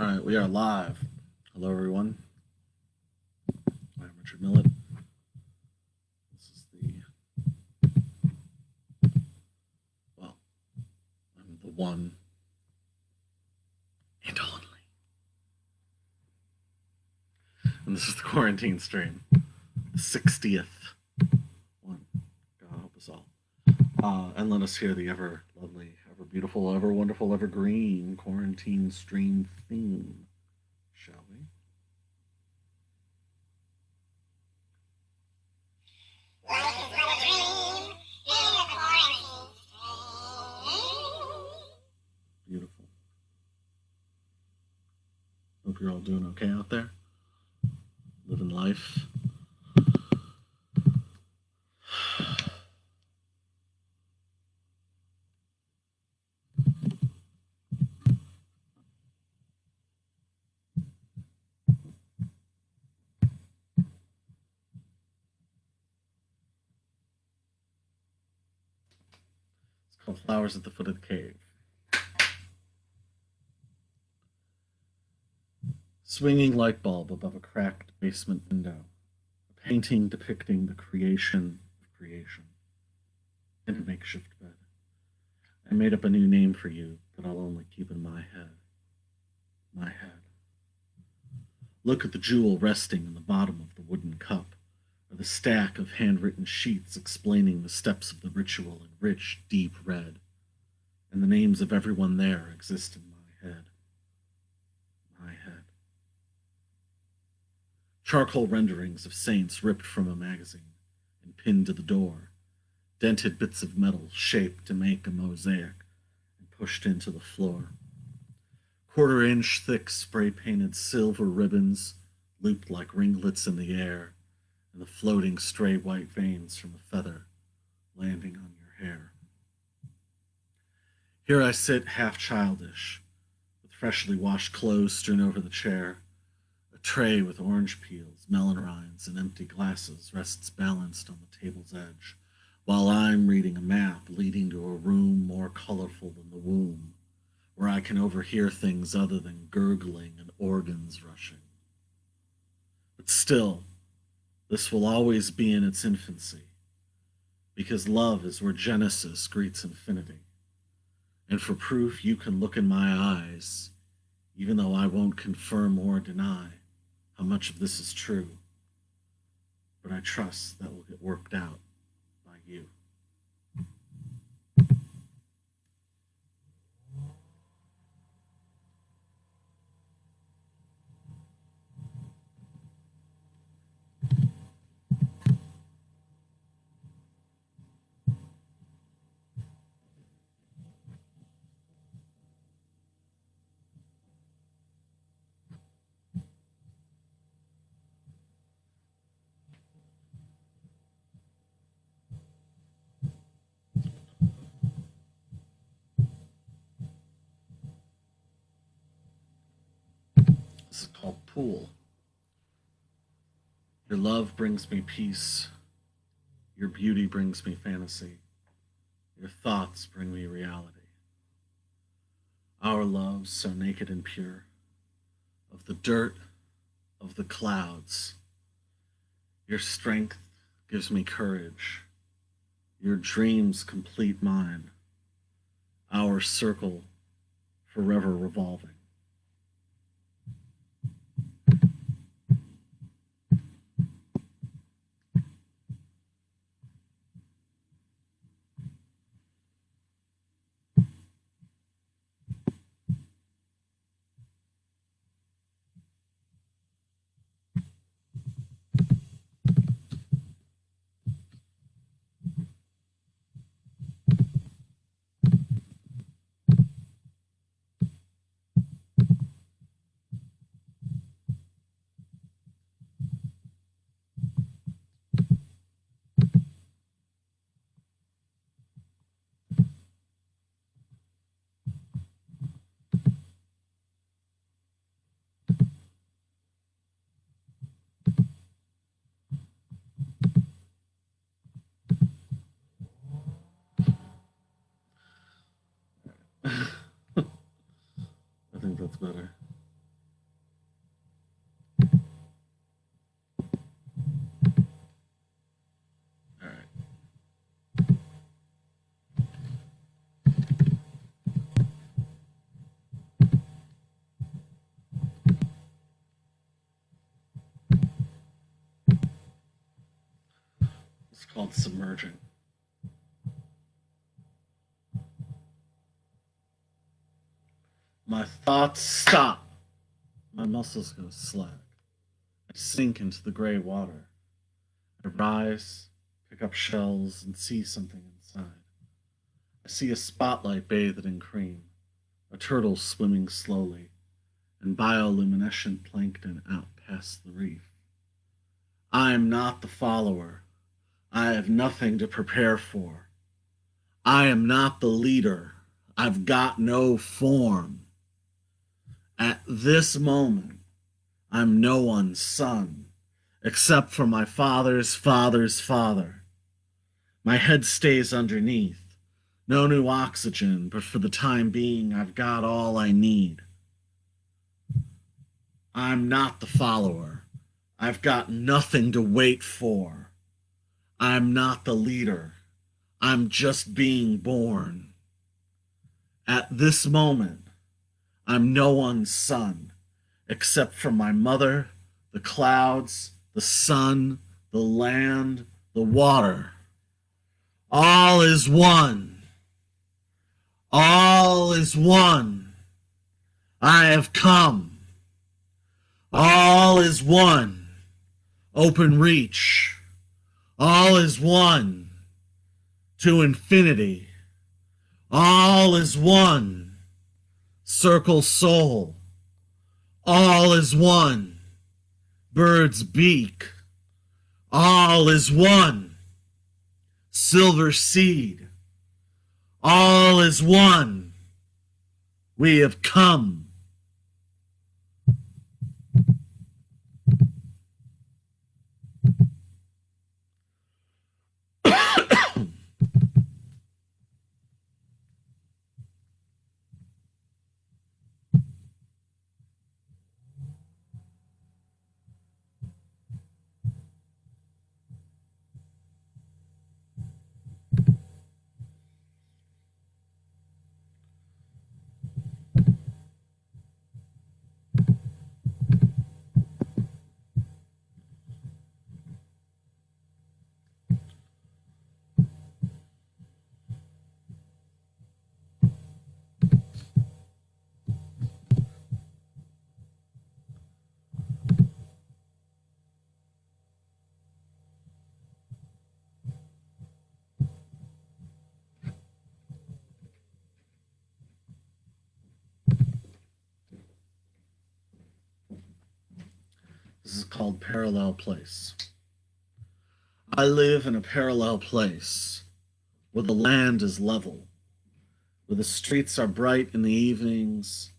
All right, we are live. Hello, everyone. I'm Richard Millett. This is well, I'm the one and only. And this is the quarantine stream, the 60th one. God help us all. And let us hear the ever lovely, ever beautiful, ever wonderful, ever green quarantine stream theme, shall we? Life is but a dream in the quarantine stream. Beautiful. Hope you're all doing okay out there. Living life. It's called Flowers at the Foot of the Cave. Swinging light bulb above a cracked basement window. A painting depicting the creation of creation. And a makeshift bed. I made up a new name for you that I'll only keep in my head. My head. Look at the jewel resting in the bottom of the wooden cup, or the stack of handwritten sheets explaining the steps of the ritual in rich, deep red. And the names of everyone there exist in my head. My head. Charcoal renderings of saints ripped from a magazine and pinned to the door, dented bits of metal shaped to make a mosaic and pushed into the floor. Quarter-inch thick spray-painted silver ribbons looped like ringlets in the air, and the floating stray white veins from a feather landing on your hair. Here I sit half childish, with freshly washed clothes strewn over the chair. A tray with orange peels, melon rinds, and empty glasses rests balanced on the table's edge, while I'm reading a map leading to a room more colorful than the womb, where I can overhear things other than gurgling and organs rushing. But still, this will always be in its infancy, because love is where Genesis greets infinity. And for proof, you can look in my eyes, even though I won't confirm or deny how much of this is true. But I trust that will get worked out by you. This is called Pool. Your love brings me peace. Your beauty brings me fantasy. Your thoughts bring me reality. Our love so naked and pure, of the dirt, of the clouds. Your strength gives me courage. Your dreams complete mine. Our circle forever revolving. called Submerging. My thoughts stop. My muscles go slack. I sink into the gray water. I rise, pick up shells, and see something inside. I see a spotlight bathed in cream, a turtle swimming slowly, and bioluminescent plankton out past the reef. I am not the follower. I have nothing to prepare for. I am not the leader. I've got no form. At this moment, I'm no one's son, except for my father's father's father. My head stays underneath. No new oxygen, but for the time being, I've got all I need. I'm not the follower. I've got nothing to wait for. I'm not the leader. I'm just being born. At this moment, I'm no one's son, except for my mother, the clouds, the sun, the land, the water. All is one. All is one. I have come. All is one. Open reach. All is one. To infinity. All is one. Circle soul. All is one. Bird's beak. All is one. Silver seed. All is one. We have come. This is called Parallel Place. I live in a parallel place where the land is level, where the streets are bright in the evenings,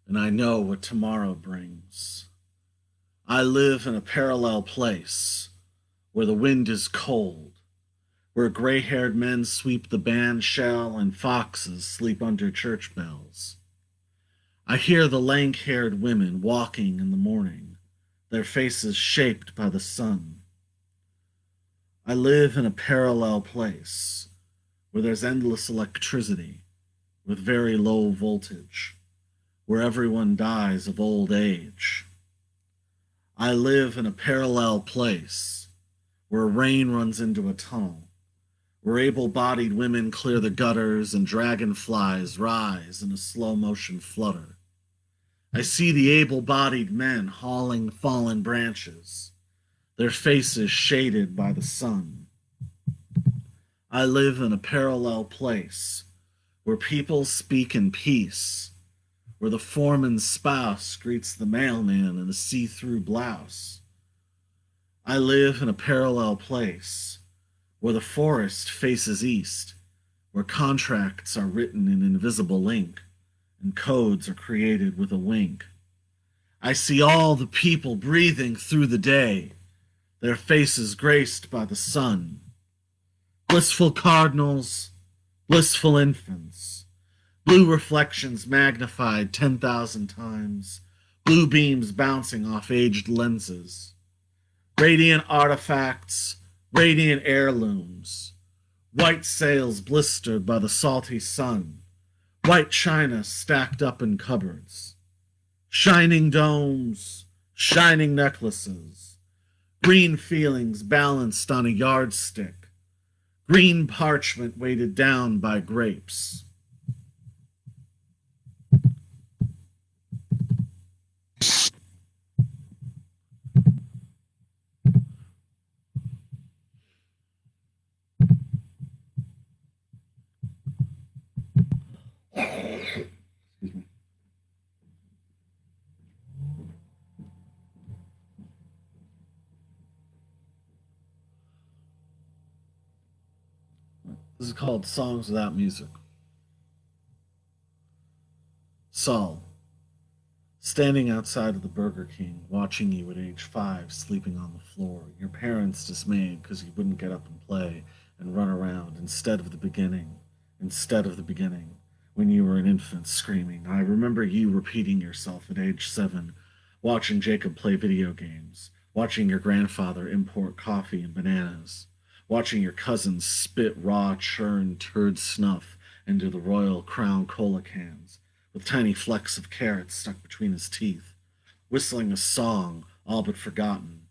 and I know what tomorrow brings. I live in a parallel place where the wind is cold, where gray-haired men sweep the band shell and foxes sleep under church bells. I hear the lank-haired women walking in the morning, their faces shaped by the sun. I live in a parallel place where there's endless electricity with very low voltage, where everyone dies of old age. I live in a parallel place where rain runs into a tunnel, where able-bodied women clear the gutters and dragonflies rise in a slow-motion flutter. I see the able-bodied men hauling fallen branches, their faces shaded by the sun. I live in a parallel place where people speak in peace, where the foreman's spouse greets the mailman in a see-through blouse. I live in a parallel place where the forest faces east, where contracts are written in invisible ink, and codes are created with a wink. I see all the people breathing through the day, their faces graced by the sun. Blissful cardinals, blissful infants, blue reflections magnified 10,000 times, blue beams bouncing off aged lenses, radiant artifacts, radiant heirlooms, white sails blistered by the salty sun, white china stacked up in cupboards, shining domes, shining necklaces, green feelings balanced on a yardstick, green parchment weighted down by grapes. Excuse me. This is called Songs Without Music. Saul, standing outside of the Burger King, watching you at age 5 sleeping on the floor, your parents dismayed because you wouldn't get up and play and run around instead of the beginning, when you were an infant screaming. I remember you repeating yourself at age 7, watching Jacob play video games, watching your grandfather import coffee and bananas, watching your cousins spit raw churned turd snuff into the Royal Crown Cola cans, with tiny flecks of carrots stuck between his teeth, whistling a song all but forgotten,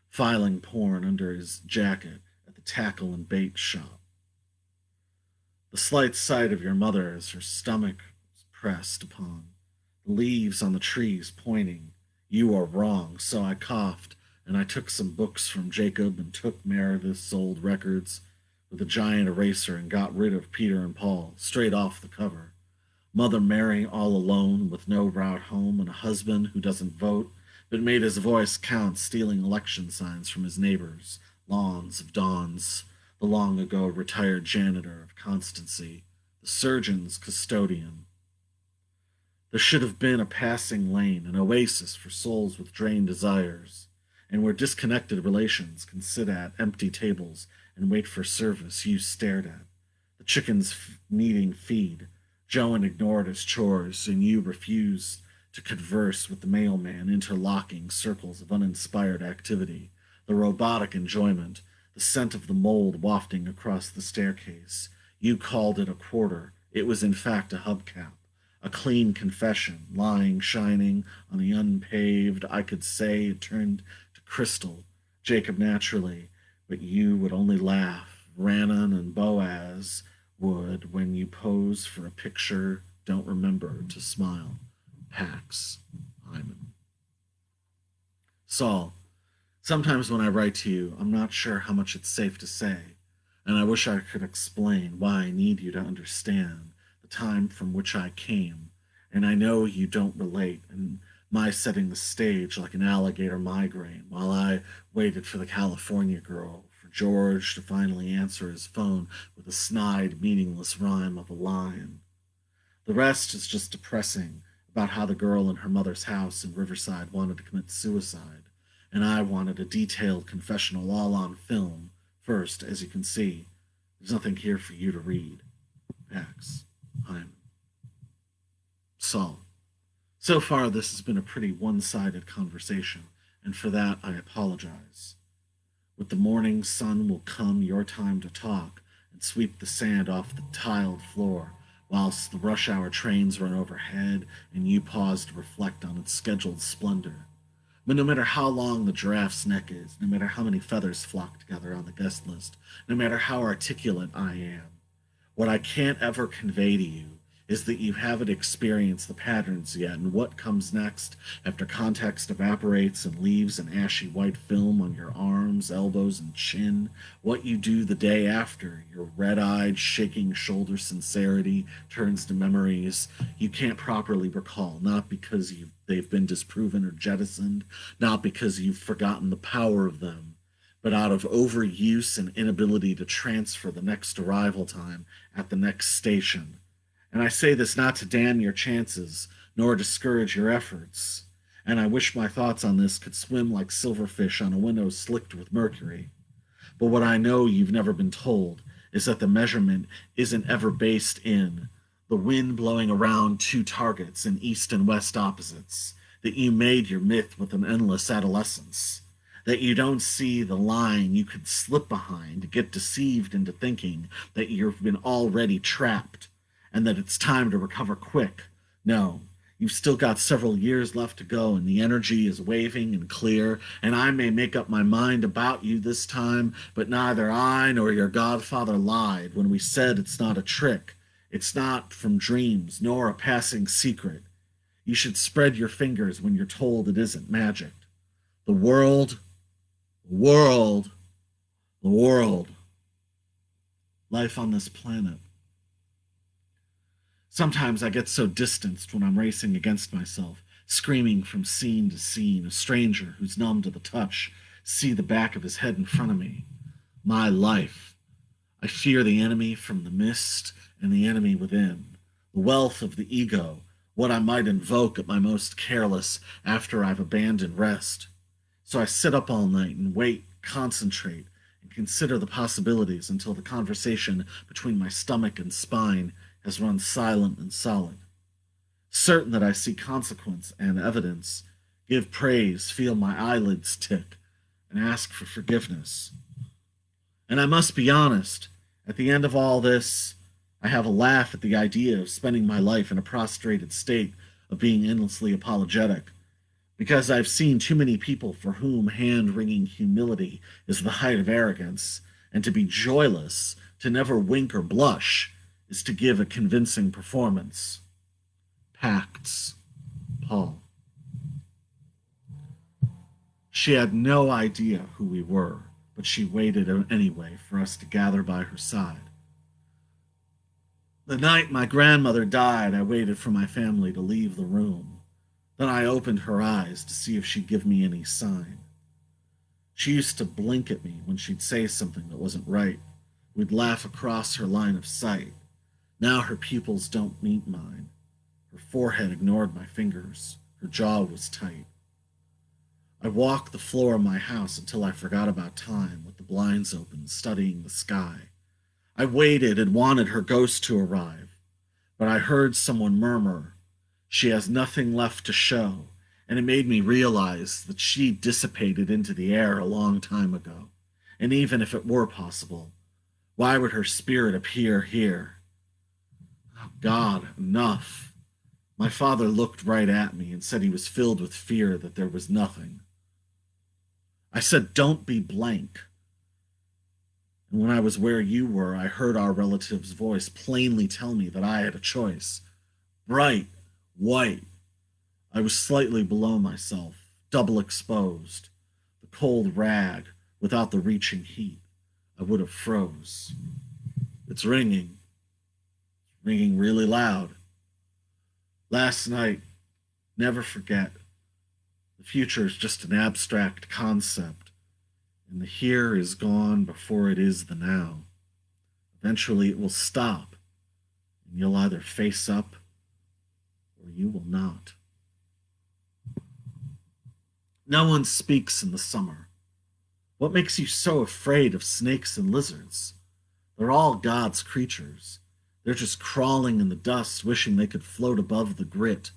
filing porn under his jacket at the tackle and bait shop. The slight sight of your mother as her stomach was pressed upon, the leaves on the trees pointing, "You are wrong," so I coughed, and I took some books from Jacob and took Meredith's old records with a giant eraser and got rid of Peter and Paul straight off the cover. Mother Mary all alone with no route home and a husband who doesn't vote but made his voice count stealing election signs from his neighbors, lawns of Dawns, the long ago retired janitor of Constancy, the surgeon's custodian. There should have been a passing lane, an oasis for souls with drained desires, and where disconnected relations can sit at empty tables and wait for service you stared at. The chickens needing feed, Joan ignored his chores, and you refused to converse with the mailman, interlocking circles of uninspired activity, the robotic enjoyment, the scent of the mold wafting across the staircase. You called it a quarter. It was in fact a hubcap, a clean confession, lying shining on the unpaved. I could say it turned to crystal, Jacob naturally, but you would only laugh. Rhiannon and Boaz would, when you pose for a picture, don't remember to smile. Pax Hyman. Saul, sometimes when I write to you, I'm not sure how much it's safe to say, and I wish I could explain why I need you to understand the time from which I came, and I know you don't relate, and my setting the stage like an alligator migraine while I waited for the California girl, for George to finally answer his phone with a snide, meaningless rhyme of a line. The rest is just depressing about how the girl in her mother's house in Riverside wanted to commit suicide, and I wanted a detailed confessional all on film. First, as you can see, there's nothing here for you to read. Pax Hyman. Saul. So far, this has been a pretty one-sided conversation, and for that I apologize. With the morning sun will come your time to talk and sweep the sand off the tiled floor, whilst the rush hour trains run overhead and you pause to reflect on its scheduled splendor. But no matter how long the giraffe's neck is, no matter how many feathers flock together on the guest list, no matter how articulate I am, what I can't ever convey to you is that you haven't experienced the patterns yet, and what comes next after context evaporates and leaves an ashy white film on your arms, elbows, and chin, what you do the day after, your red-eyed, shaking shoulder sincerity turns to memories you can't properly recall, not because they've been disproven or jettisoned, not because you've forgotten the power of them, but out of overuse and inability to transfer the next arrival time at the next station. And I say this not to damn your chances, nor discourage your efforts. And I wish my thoughts on this could swim like silverfish on a window slicked with mercury. But what I know you've never been told is that the measurement isn't ever based in the wind blowing around two targets in east and west opposites, that you made your myth with an endless adolescence, that you don't see the line you could slip behind to get deceived into thinking that you've been already trapped and that it's time to recover quick. No, You've still got several years left to go, and the energy is waving and clear, and I may make up my mind about you this time, but neither I nor your godfather lied when we said it's not a trick. It's not from dreams, nor a passing secret. You should spread your fingers when you're told it isn't magic. The world, the world, the world. Life on this planet. Sometimes I get so distanced when I'm racing against myself, screaming from scene to scene, a stranger who's numb to the touch, see the back of his head in front of me. My life. I fear the enemy from the mist and the enemy within, the wealth of the ego, what I might invoke at my most careless after I've abandoned rest. So I sit up all night and wait, concentrate, and consider the possibilities until the conversation between my stomach and spine has run silent and solid. Certain that I see consequence and evidence, give praise, feel my eyelids tick, and ask for forgiveness. And I must be honest, at the end of all this, I have a laugh at the idea of spending my life in a prostrated state of being endlessly apologetic, because I've seen too many people for whom hand-wringing humility is the height of arrogance, and to be joyless, to never wink or blush, is to give a convincing performance. Pacts, Paul. She had no idea who we were, but she waited anyway for us to gather by her side. The night my grandmother died, I waited for my family to leave the room. Then I opened her eyes to see if she'd give me any sign. She used to blink at me when she'd say something that wasn't right. We'd laugh across her line of sight. Now her pupils don't meet mine. Her forehead ignored my fingers. Her jaw was tight. I walked the floor of my house until I forgot about time, with the blinds open, studying the sky. I waited and wanted her ghost to arrive, but I heard someone murmur, "She has nothing left to show," and it made me realize that she dissipated into the air a long time ago. And even if it were possible, why would her spirit appear here? Oh, God, enough. My father looked right at me and said he was filled with fear that there was nothing. I said, "Don't be blank." And when I was where you were, I heard our relative's voice plainly tell me that I had a choice. Bright, white. I was slightly below myself, double exposed. The cold rag, without the reaching heat. I would have froze. It's ringing. Ringing really loud. Last night, never forget. The future is just an abstract concept, and the here is gone before it is the now. Eventually it will stop, and you'll either face up or you will not. No one speaks in the summer. What makes you so afraid of snakes and lizards? They're all God's creatures. They're just crawling in the dust, wishing they could float above the grit,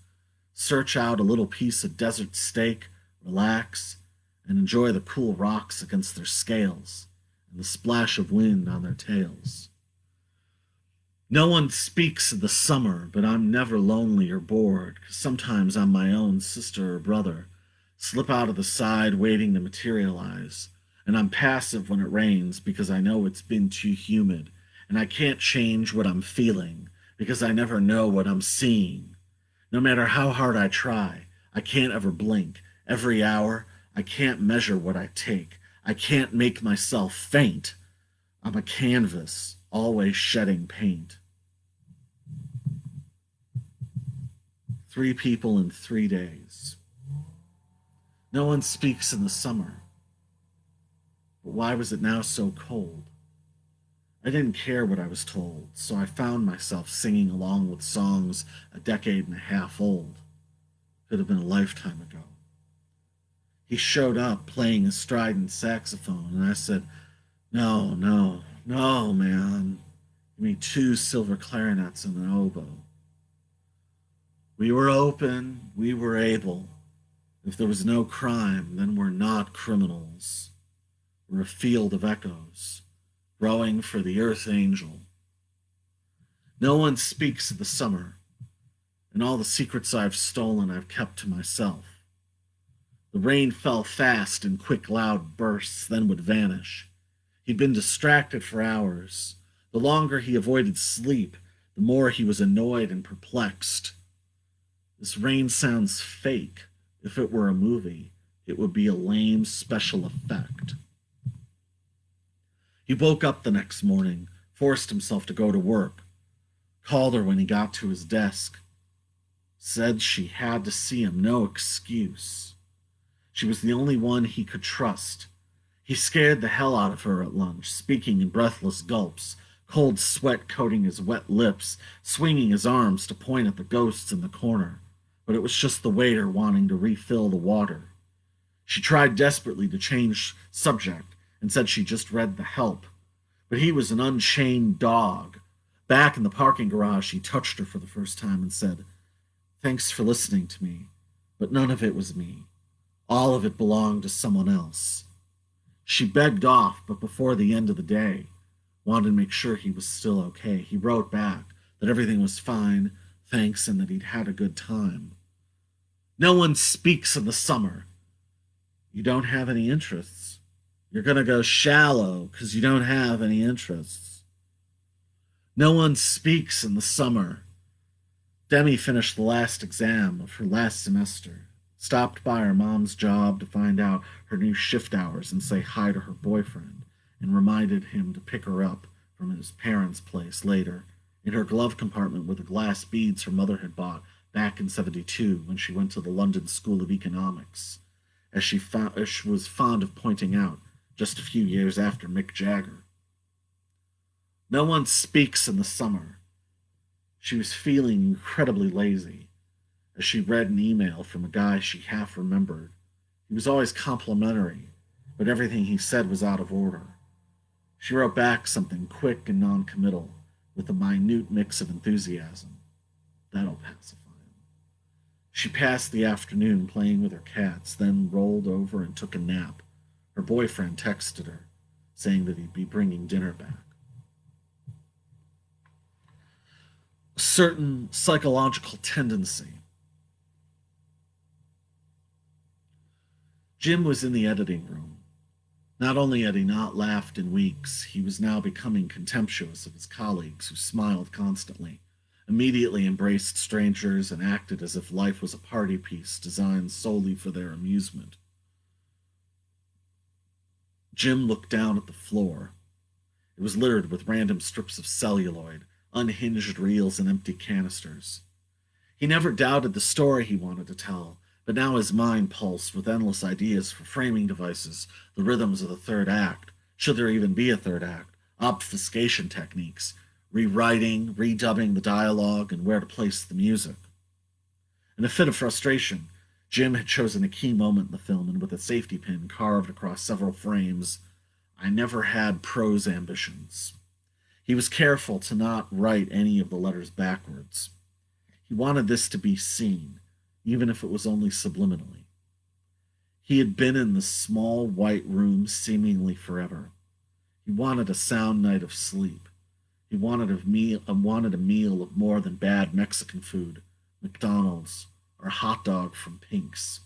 search out a little piece of desert steak, relax, and enjoy the cool rocks against their scales and the splash of wind on their tails. No one speaks in the summer, but I'm never lonely or bored, 'cause sometimes I'm my own sister or brother, slip out of the side waiting to materialize, and I'm passive when it rains because I know it's been too humid, and I can't change what I'm feeling because I never know what I'm seeing. No matter how hard I try, I can't ever blink. Every hour, I can't measure what I take. I can't make myself faint. I'm a canvas, always shedding paint. 3 people in 3 days. No one speaks in the summer. But why was it now so cold? I didn't care what I was told, so I found myself singing along with songs a decade and a half old. Could have been a lifetime ago. He showed up playing a strident saxophone, and I said, "No, no, no, man. Give me 2 silver clarinets and an oboe." We were open, we were able. If there was no crime, then we're not criminals. We're a field of echoes, growing for the earth angel. No one speaks of the summer, and all the secrets I've stolen I've kept to myself. The rain fell fast in quick, loud bursts, then would vanish. He'd been distracted for hours. The longer he avoided sleep, the more he was annoyed and perplexed. This rain sounds fake. If it were a movie, it would be a lame special effect. He woke up the next morning, forced himself to go to work, called her when he got to his desk, said she had to see him, no excuse. She was the only one he could trust. He scared the hell out of her at lunch, speaking in breathless gulps, cold sweat coating his wet lips, swinging his arms to point at the ghosts in the corner. But it was just the waiter wanting to refill the water. She tried desperately to change subject and said she just read The Help. But he was an unchained dog. Back in the parking garage, he touched her for the first time and said, "Thanks for listening to me, but none of it was me. All of it belonged to someone else." She begged off, but before the end of the day, wanted to make sure he was still okay. He wrote back that everything was fine, thanks, and that he'd had a good time. No one speaks in the summer. You don't have any interests. You're going to go shallow because you don't have any interests. No one speaks in the summer. Demi finished the last exam of her last semester, stopped by her mom's job to find out her new shift hours and say hi to her boyfriend, and reminded him to pick her up from his parents' place later, in her glove compartment with the glass beads her mother had bought back in '72 when she went to the London School of Economics, as she was fond of pointing out just a few years after Mick Jagger. No one speaks in the summer. She was feeling incredibly lazy as she read an email from a guy she half remembered. He was always complimentary, but everything he said was out of order. She wrote back something quick and non-committal, with a minute mix of enthusiasm. That'll pacify him. She passed the afternoon playing with her cats, then rolled over and took a nap. Her boyfriend texted her, saying that he'd be bringing dinner back. A certain psychological tendency. Jim was in the editing room. Not only had he not laughed in weeks, he was now becoming contemptuous of his colleagues who smiled constantly, immediately embraced strangers, and acted as if life was a party piece designed solely for their amusement. Jim looked down at the floor. It was littered with random strips of celluloid, unhinged reels, and empty canisters. He never doubted the story he wanted to tell, but now his mind pulsed with endless ideas for framing devices, the rhythms of the third act, should there even be a third act, obfuscation techniques, rewriting, redubbing the dialogue, and where to place the music. In a fit of frustration, Jim had chosen a key moment in the film, and with a safety pin carved across several frames, "I never had prose ambitions." He was careful to not write any of the letters backwards. He wanted this to be seen, even if it was only subliminally. He had been in the small white room seemingly forever. He wanted a sound night of sleep. He wanted a meal of more than bad Mexican food, McDonald's, or a hot dog from Pink's.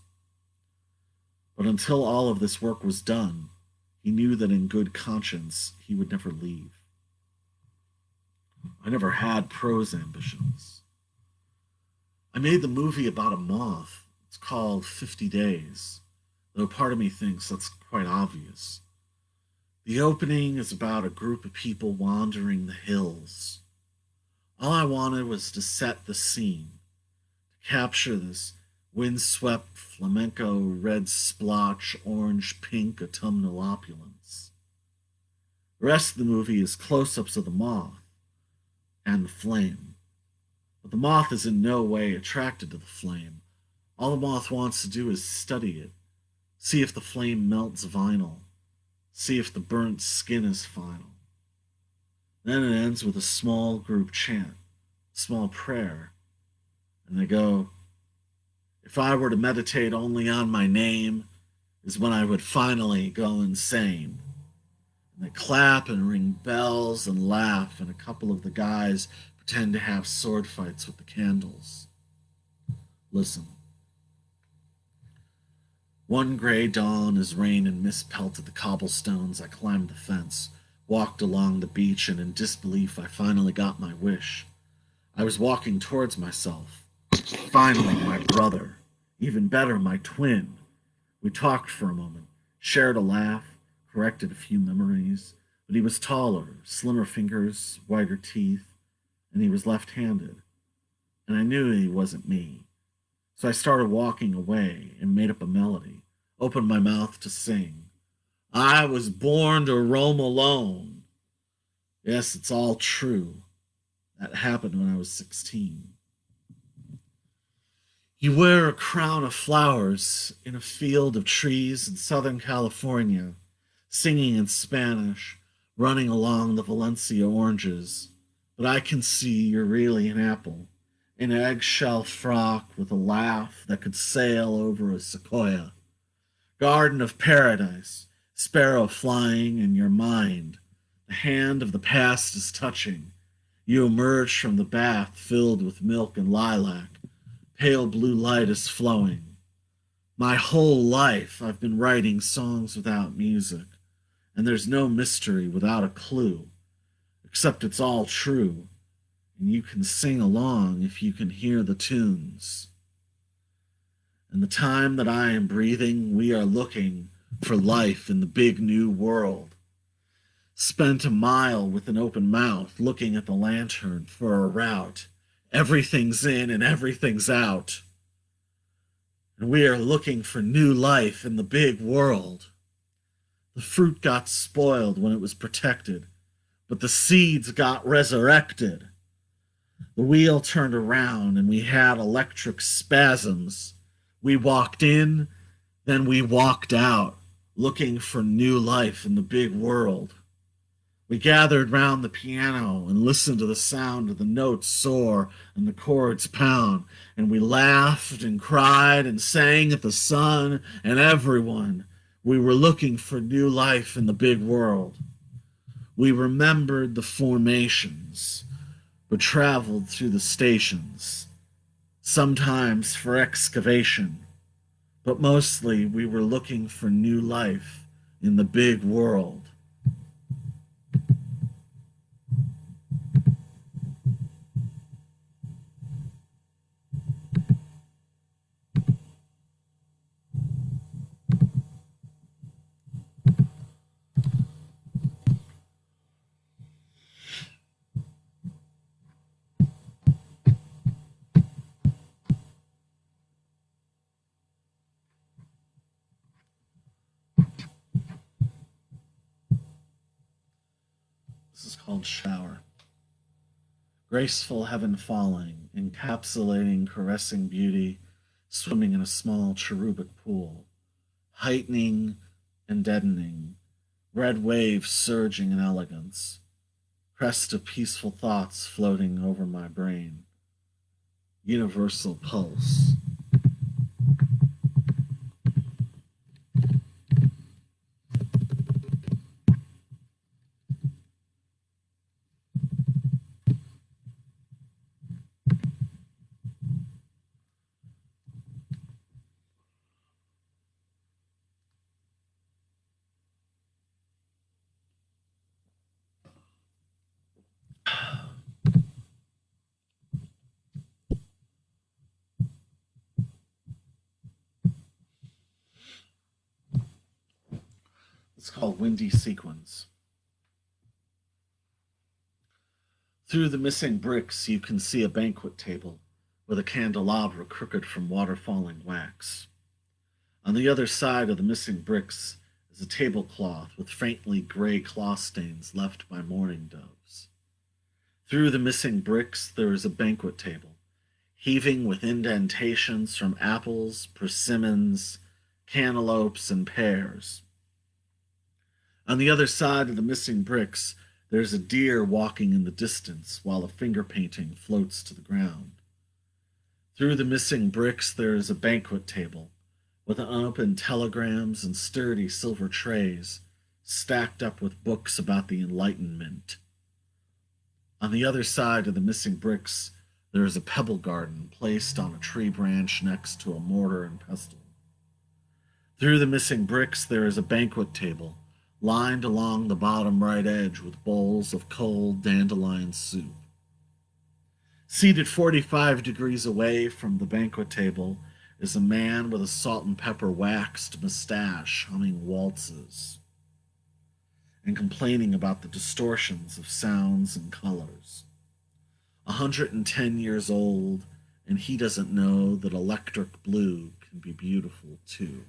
But until all of this work was done, he knew that in good conscience he would never leave. I never had prose ambitions. I made the movie about a moth. It's called 50 Days, though part of me thinks that's quite obvious. The opening is about a group of people wandering the hills. All I wanted was to set the scene, to capture this windswept flamenco red splotch, orange pink autumnal opulence. The rest of the movie is close-ups of the moth and the flame. But the moth is in no way attracted to the flame. All the moth wants to do is study it, see if the flame melts vinyl, see if the burnt skin is final. Then it ends with a small group chant, a small prayer, and they go, "If I were to meditate only on my name, is when I would finally go insane." And they clap and ring bells and laugh, and a couple of the guys pretend to have sword fights with the candles. Listen. One gray dawn as rain and mist pelted the cobblestones, I climbed the fence, walked along the beach, and in disbelief I finally got my wish. I was walking towards myself. Finally, my brother. Even better, my twin. We talked for a moment, shared a laugh, corrected a few memories, but he was taller, slimmer fingers, whiter teeth, and he was left-handed. And I knew he wasn't me. So I started walking away and made up a melody, opened my mouth to sing. I was born to roam alone. Yes, it's all true. That happened when I was 16. You wear a crown of flowers in a field of trees in Southern California, singing in Spanish, running along the Valencia oranges. But I can see you're really an apple, an eggshell frock with a laugh that could sail over a sequoia. Garden of paradise, sparrow flying in your mind. The hand of the past is touching. You emerge from the bath filled with milk and lilac. Pale blue light is flowing. My whole life I've been writing songs without music, and there's no mystery without a clue, except it's all true, and you can sing along if you can hear the tunes. In the time that I am breathing, we are looking for life in the big new world. Spent a mile with an open mouth, looking at the lantern for a route. Everything's in and everything's out. And we are looking for new life in the big world. The fruit got spoiled when it was protected, but the seeds got resurrected. The wheel turned around and we had electric spasms. We walked in, then we walked out, looking for new life in the big world. We gathered round the piano and listened to the sound of the notes soar and the chords pound, and we laughed and cried and sang at the sun and everyone. We were looking for new life in the big world. We remembered the formations, but traveled through the stations, sometimes for excavation, but mostly we were looking for new life in the big world. This is called Shower. Graceful heaven falling, encapsulating caressing beauty, swimming in a small cherubic pool, heightening and deadening, red waves surging in elegance, crest of peaceful thoughts floating over my brain, universal pulse. It's called Windy Sequins. Through the missing bricks, you can see a banquet table with a candelabra crooked from water-falling wax. On the other side of the missing bricks is a tablecloth with faintly gray claw stains left by mourning doves. Through the missing bricks, there is a banquet table, heaving with indentations from apples, persimmons, cantaloupes, and pears. On the other side of the missing bricks, there's a deer walking in the distance while a finger painting floats to the ground. Through the missing bricks, there is a banquet table with unopened telegrams and sturdy silver trays stacked up with books about the Enlightenment. On the other side of the missing bricks, There is a pebble garden placed on a tree branch next to a mortar and pestle. Through the missing bricks, there is a banquet table, lined along the bottom right edge with bowls of cold dandelion soup. Seated 45 degrees away from the banquet table is a man with a salt and pepper waxed mustache humming waltzes and complaining about the distortions of sounds and colors. 110 years old, and he doesn't know that electric blue can be beautiful too.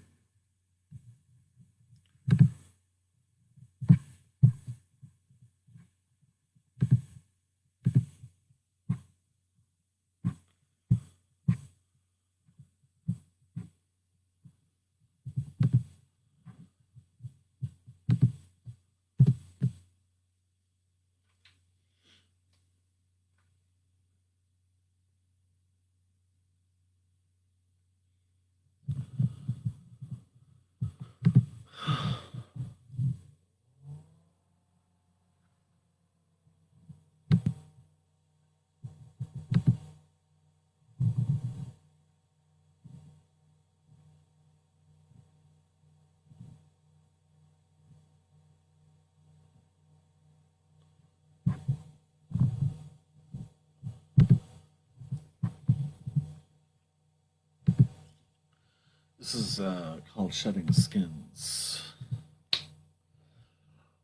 This is called Shedding Skins.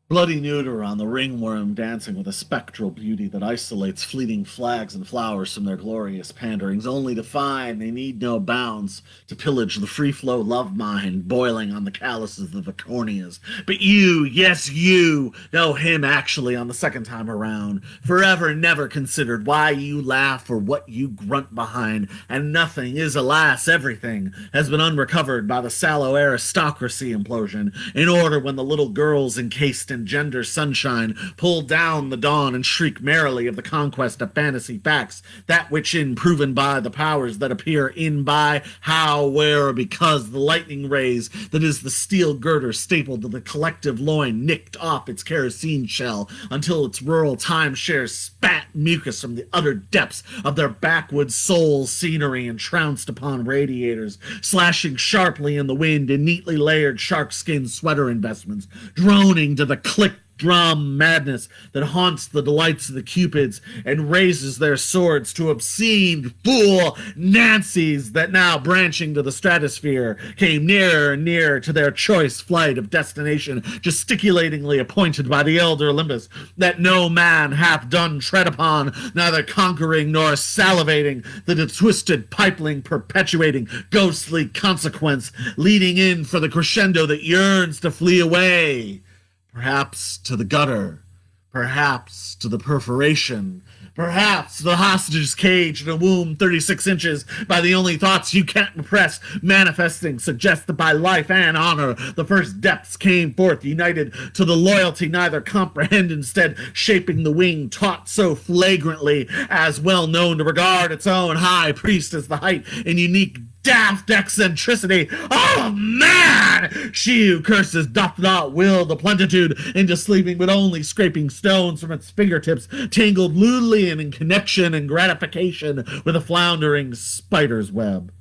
Bloody neuter on the ringworm dancing with a spectral beauty that isolates fleeting flags and flowers from their glorious panderings, only to find they need no bounds to pillage the free-flow love mine boiling on the calluses of the corneas. But you, yes you, know him actually on the second time around, forever never considered why you laugh or what you grunt behind, and nothing is, alas, everything has been unrecovered by the sallow aristocracy implosion, in order when the little girls encased in gender sunshine pull down the dawn and shriek merrily of the conquest of fantasy facts, that which in proven by the powers that appear in by how, where, or because the lightning rays that is the steel girder stapled to the collective loin nicked off its kerosene shell until its rural timeshares spat mucus from the utter depths of their backwoods souls scenery and trounced upon radiators, slashing sharply in the wind in neatly layered sharkskin sweater investments, droning to the click drum madness that haunts the delights of the cupids and raises their swords to obscene fool Nancy's that now branching to the stratosphere came nearer and nearer to their choice flight of destination gesticulatingly appointed by the elder Olympus, that no man hath done tread upon, neither conquering nor salivating, the twisted pipeling perpetuating ghostly consequence leading in for the crescendo that yearns to flee away, perhaps to the gutter, perhaps to the perforation, perhaps to the hostage's cage in a womb 36 inches by the only thoughts you can't repress, manifesting, suggest that by life and honor the first depths came forth, united to the loyalty neither comprehend, instead shaping the wing taught so flagrantly as well known to regard its own high priest as the height and unique daft eccentricity. Oh man! She who curses doth not will the plentitude into sleeping, but only scraping stones from its fingertips, tangled lewdly and in connection and gratification with a floundering spider's web.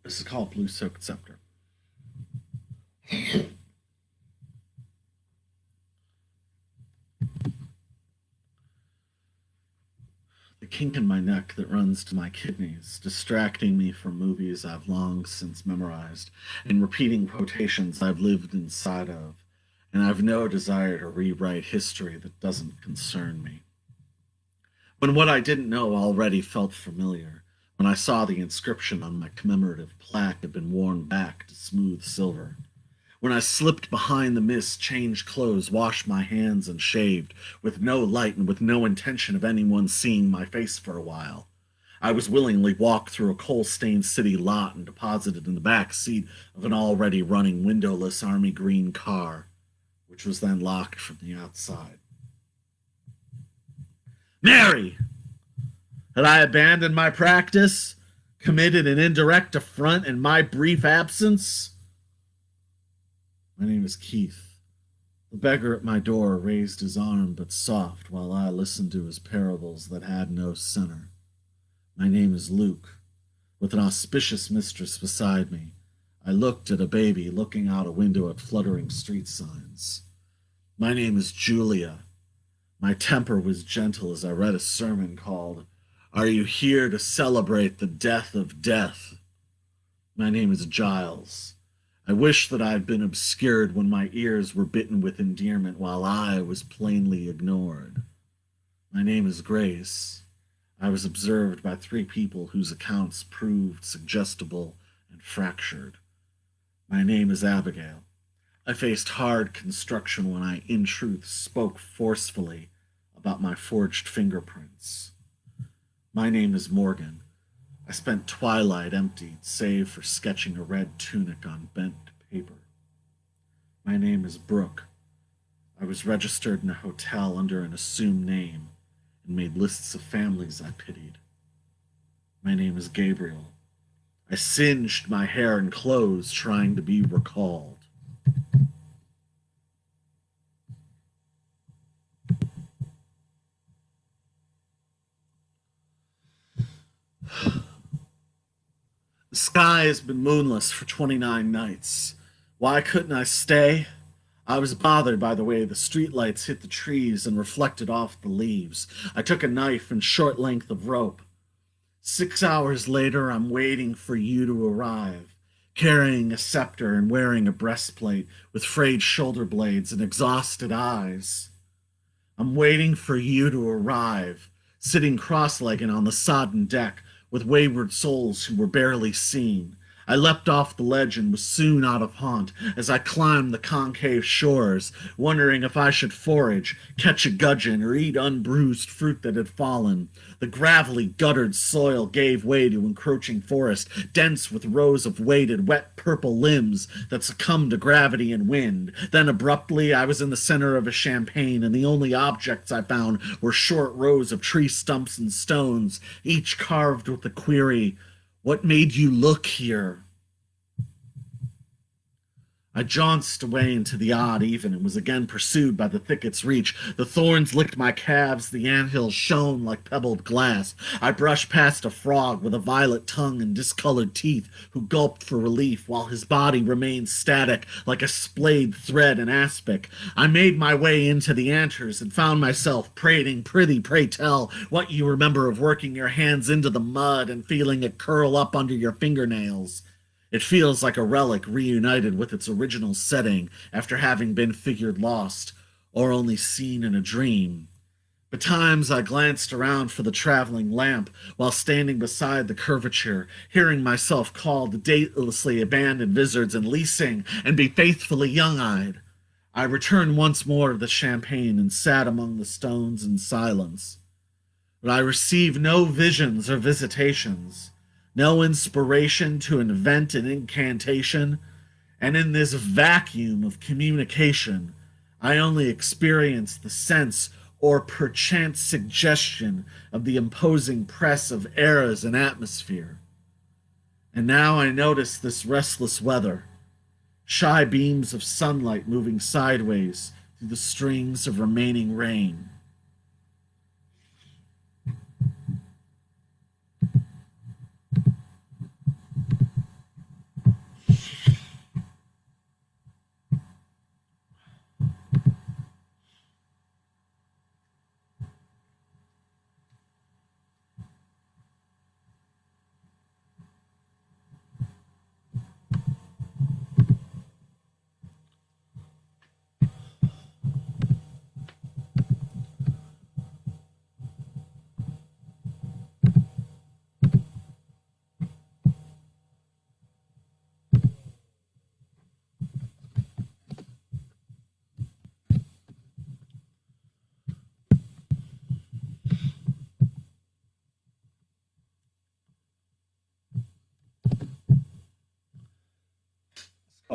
This is called Blue Soaked Scepter. kink in my neck that runs to my kidneys, distracting me from movies I've long since memorized and repeating quotations I've lived inside of, and I've no desire to rewrite history that doesn't concern me. When what I didn't know already felt familiar, when I saw the inscription on my commemorative plaque had been worn back to smooth silver, when I slipped behind the mist, changed clothes, washed my hands, and shaved, with no light and with no intention of anyone seeing my face for a while, I was willingly walked through a coal-stained city lot and deposited in the back seat of an already running windowless army green car, which was then locked from the outside. Mary! Had I abandoned my practice, committed an indirect affront in my brief absence? My name is Keith. The beggar at my door raised his arm but soft while I listened to his parables that had no center. My name is Luke. With an auspicious mistress beside me, I looked at a baby looking out a window at fluttering street signs. My name is Julia. My temper was gentle as I read a sermon called, "Are You Here to Celebrate the Death of Death?" My name is Giles. I wish that I had been obscured when my ears were bitten with endearment while I was plainly ignored. My name is Grace. I was observed by 3 people whose accounts proved suggestible and fractured. My name is Abigail. I faced hard construction when I, in truth, spoke forcefully about my forged fingerprints. My name is Morgan. I spent twilight emptied, save for sketching a red tunic on bent paper. My name is Brooke. I was registered in a hotel under an assumed name and made lists of families I pitied. My name is Gabriel. I singed my hair and clothes trying to be recalled. The sky has been moonless for 29 nights. Why couldn't I stay? I was bothered by the way the streetlights hit the trees and reflected off the leaves. I took a knife and short length of rope. 6 hours later, I'm waiting for you to arrive, carrying a scepter and wearing a breastplate with frayed shoulder blades and exhausted eyes. I'm waiting for you to arrive, sitting cross-legged on the sodden deck with wayward souls who were barely seen. I leapt off the ledge and was soon out of haunt as I climbed the concave shores, wondering if I should forage, catch a gudgeon, or eat unbruised fruit that had fallen. The gravelly, guttered soil gave way to encroaching forest, dense with rows of weighted, wet purple limbs that succumbed to gravity and wind. Then abruptly I was in the center of a champaign, and the only objects I found were short rows of tree stumps and stones, each carved with the query, "What made you look here?" I jaunced away into the odd even and was again pursued by the thicket's reach. The thorns licked my calves, the anthills shone like pebbled glass. I brushed past a frog with a violet tongue and discolored teeth who gulped for relief while his body remained static like a splayed thread in aspic. I made my way into the antres and found myself prating, "Prithee, pray tell what you remember of working your hands into the mud and feeling it curl up under your fingernails." It feels like a relic reunited with its original setting after having been figured lost, or only seen in a dream. Betimes I glanced around for the traveling lamp while standing beside the curvature, hearing myself call the datelessly abandoned wizards and leasing and be faithfully young-eyed. I returned once more to the champagne and sat among the stones in silence. But I received no visions or visitations, no inspiration to invent an incantation, and in this vacuum of communication, I only experienced the sense or perchance suggestion of the imposing press of eras and atmosphere. And now I notice this restless weather, shy beams of sunlight moving sideways through the strings of remaining rain.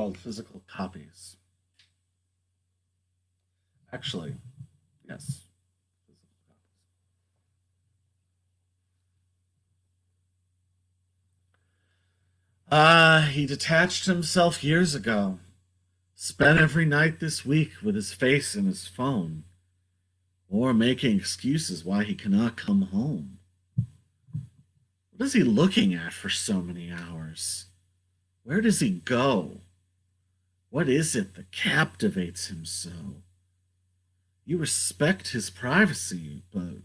called physical copies. Actually, yes. Physical copies. He detached himself years ago. Spent every night this week with his face in his phone, or making excuses why he cannot come home. What is he looking at for so many hours? Where does he go? What is it that captivates him so? You respect his privacy, but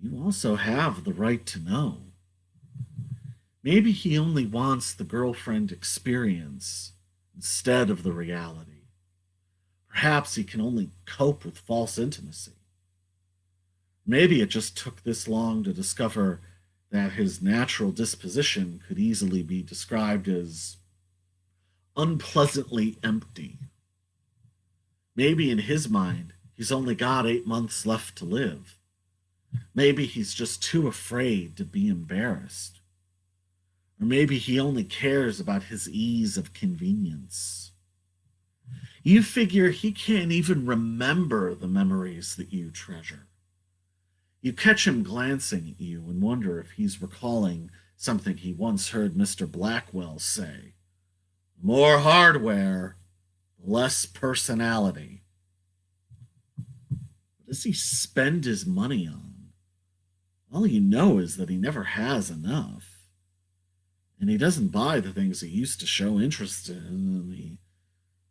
you also have the right to know. Maybe he only wants the girlfriend experience instead of the reality. Perhaps he can only cope with false intimacy. Maybe it just took this long to discover that his natural disposition could easily be described as unpleasantly empty. Maybe in his mind, he's only got 8 months left to live. Maybe he's just too afraid to be embarrassed. Or maybe he only cares about his ease of convenience. You figure he can't even remember the memories that you treasure. You catch him glancing at you and wonder if he's recalling something he once heard Mr. Blackwell say. More hardware, less personality. What does he spend his money on? All you know is that he never has enough. And he doesn't buy the things he used to show interest in, and he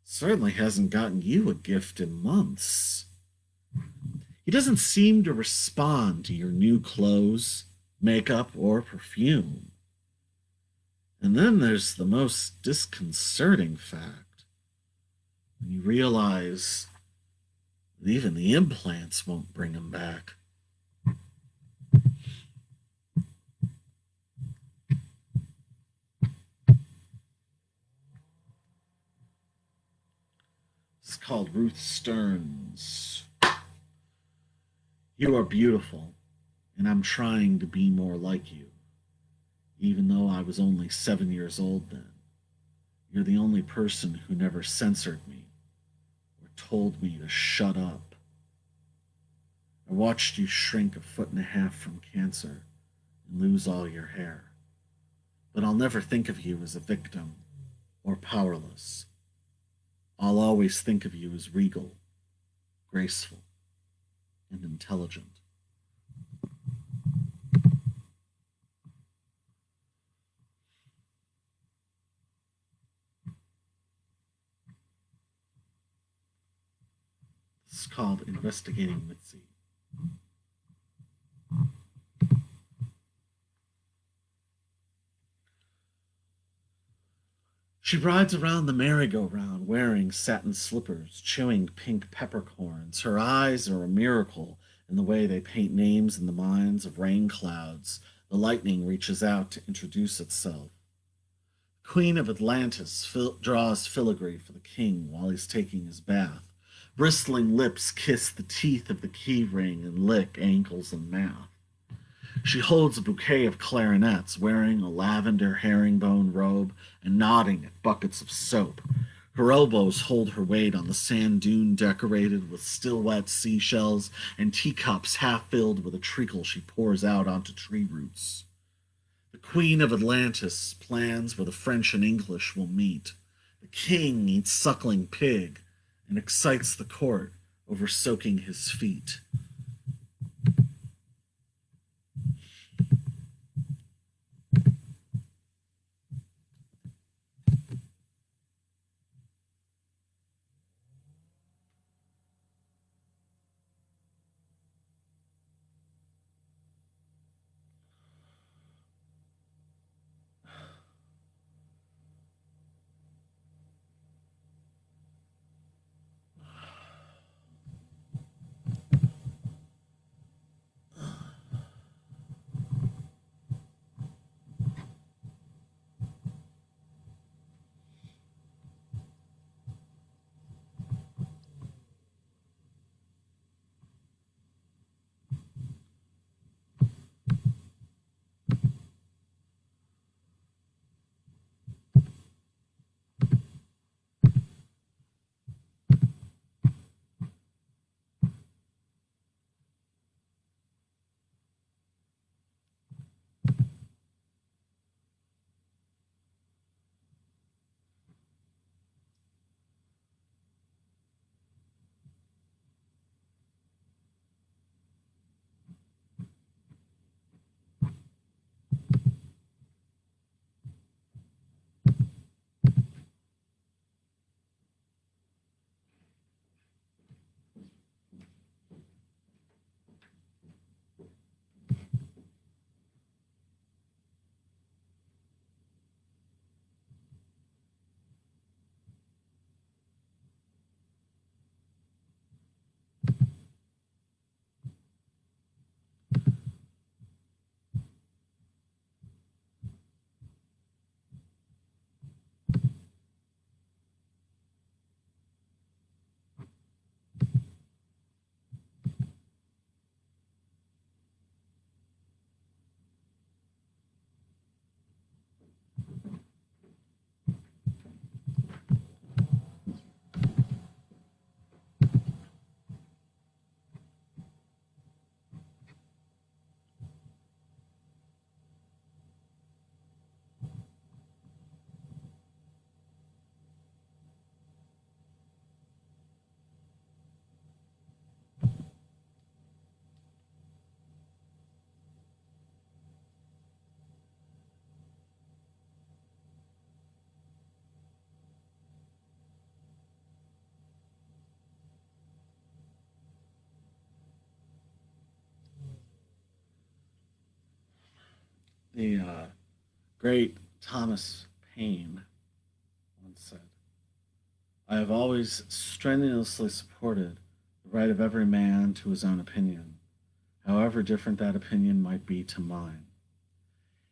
certainly hasn't gotten you a gift in months. He doesn't seem to respond to your new clothes, makeup, or perfume. And then there's the most disconcerting fact. When you realize that even the implants won't bring him back. It's called Ruth Stearns. You are beautiful, and I'm trying to be more like you, even though I was only 7 years old then. You're the only person who never censored me or told me to shut up. I watched you shrink 1.5 feet from cancer and lose all your hair. But I'll never think of you as a victim or powerless. I'll always think of you as regal, graceful, and intelligent. This is called Investigating Mitsy. She rides around the merry-go-round wearing satin slippers, chewing pink peppercorns. Her eyes are a miracle in the way they paint names in the minds of rain clouds. The lightning reaches out to introduce itself. The Queen of Atlantis draws filigree for the king while he's taking his bath. Bristling lips kiss the teeth of the key ring and lick ankles and mouth. She holds a bouquet of clarinets, wearing a lavender herringbone robe and nodding at buckets of soap. Her elbows hold her weight on the sand dune decorated with still wet seashells and teacups half filled with a treacle she pours out onto tree roots. The Queen of Atlantis plans where the French and English will meet. The king eats suckling pig and excites the court over soaking his feet. The great Thomas Paine once said, I have always strenuously supported the right of every man to his own opinion, however different that opinion might be to mine.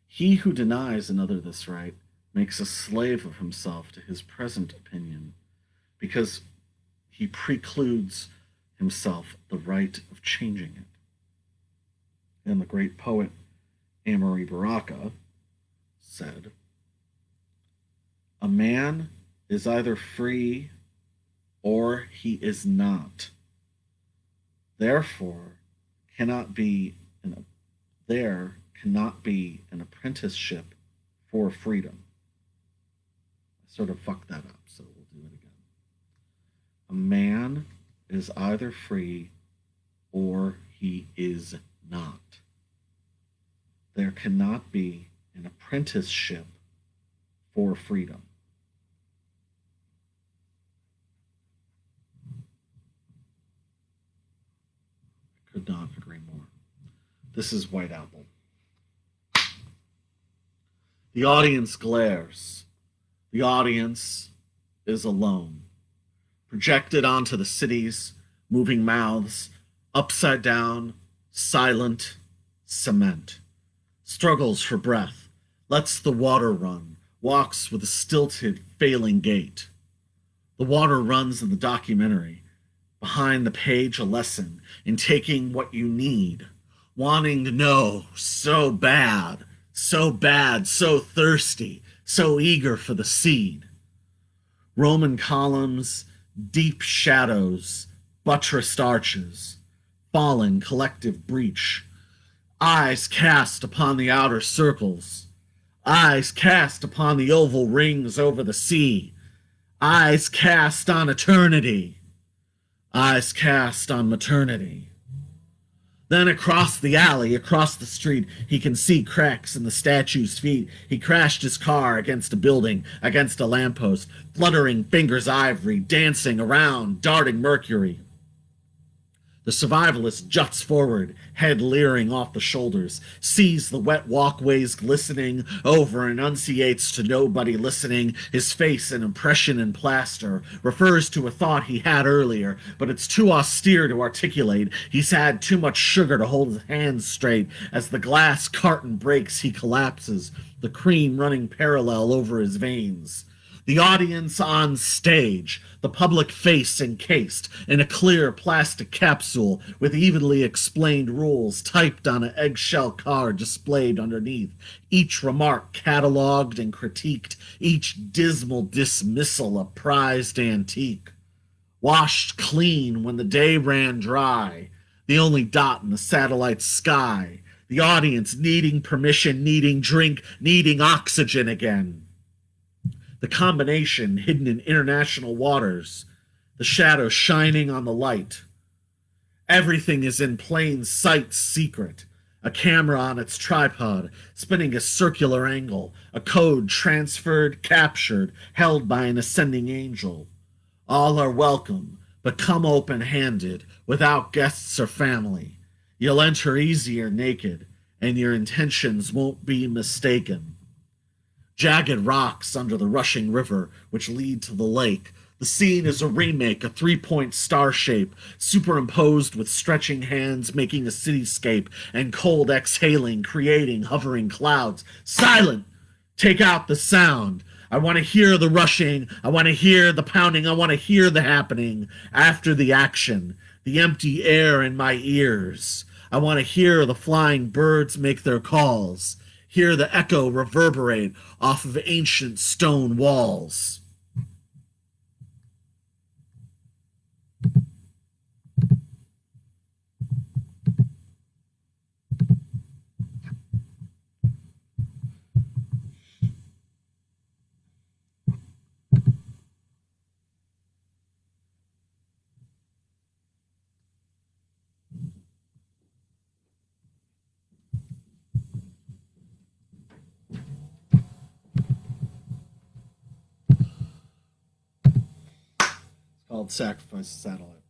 He who denies another this right makes a slave of himself to his present opinion, because he precludes himself the right of changing it. And the great poet Amory Baraka said, a man is either free or he is not. Therefore, cannot be an, there cannot be an apprenticeship for freedom. I sort of fucked that up, so we'll do it again. A man is either free or he is not. There cannot be an apprenticeship for freedom. I could not agree more. This is White Apple. The audience glares. The audience is alone. Projected onto the city's moving mouths, upside down, silent cement. Struggles for breath, lets the water run, walks with a stilted, failing gait. The water runs in the documentary. Behind the page, a lesson in taking what you need, wanting to know so bad, so thirsty, so eager for the seed. Roman columns, deep shadows, buttressed arches, falling collective breach. Eyes cast upon the outer circles, eyes cast upon the oval rings over the sea, eyes cast on eternity, eyes cast on maternity. Then across the alley, across the street, he can see cracks in the statue's feet. He crashed his car against a building, against a lamppost, fluttering fingers ivory, dancing around, darting mercury. The survivalist juts forward, head leering off the shoulders, sees the wet walkways glistening over, enunciates to nobody listening, his face an impression in plaster, refers to a thought he had earlier, but it's too austere to articulate. He's had too much sugar to hold his hands straight. As the glass carton breaks, he collapses, the cream running parallel over his veins. The audience on stage, the public face encased in a clear plastic capsule with evenly explained rules typed on an eggshell card displayed underneath, each remark catalogued and critiqued, each dismal dismissal a prized antique. Washed clean when the day ran dry, the only dot in the satellite sky, the audience needing permission, needing drink, needing oxygen again. The combination hidden in international waters, the shadow shining on the light. Everything is in plain sight secret. A camera on its tripod, spinning a circular angle, a code transferred, captured, held by an ascending angel. All are welcome, but come open-handed, without guests or family. You'll enter easier naked, and your intentions won't be mistaken. Jagged rocks under the rushing river, which lead to the lake. The scene is a remake, a three-point star shape, superimposed with stretching hands making a cityscape, and cold exhaling, creating hovering clouds. Silent! Take out the sound. I want to hear the rushing. I want to hear the pounding. I want to hear the happening after the action. The empty air in my ears. I want to hear the flying birds make their calls. Hear the echo reverberate off of ancient stone walls. Called Sacrifice Satellite.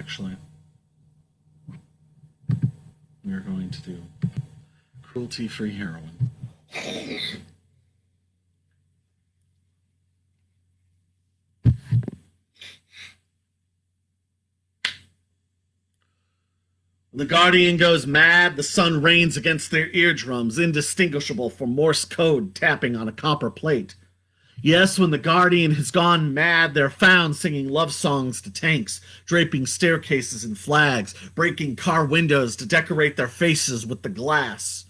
actually. We're going to do cruelty-free heroin. The Guardian goes mad, the sun rains against their eardrums, indistinguishable from Morse code tapping on a copper plate. Yes, when the Guardian has gone mad, they're found singing love songs to tanks, draping staircases in flags, breaking car windows to decorate their faces with the glass.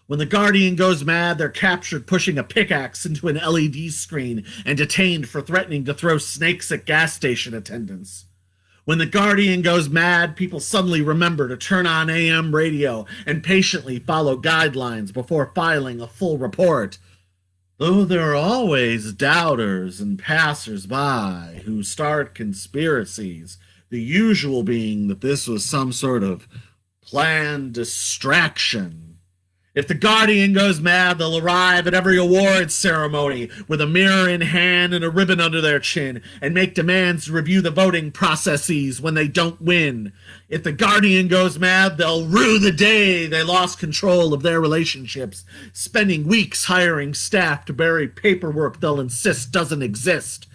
When the Guardian goes mad, they're captured pushing a pickaxe into an LED screen and detained for threatening to throw snakes at gas station attendants. When the Guardian goes mad, people suddenly remember to turn on AM radio and patiently follow guidelines before filing a full report. Though there are always doubters and passers-by who start conspiracies, the usual being that this was some sort of planned distraction. If the Guardian goes mad, they'll arrive at every awards ceremony with a mirror in hand and a ribbon under their chin and make demands to review the voting processes when they don't win. If the Guardian goes mad, they'll rue the day they lost control of their relationships, spending weeks hiring staff to bury paperwork they'll insist doesn't exist.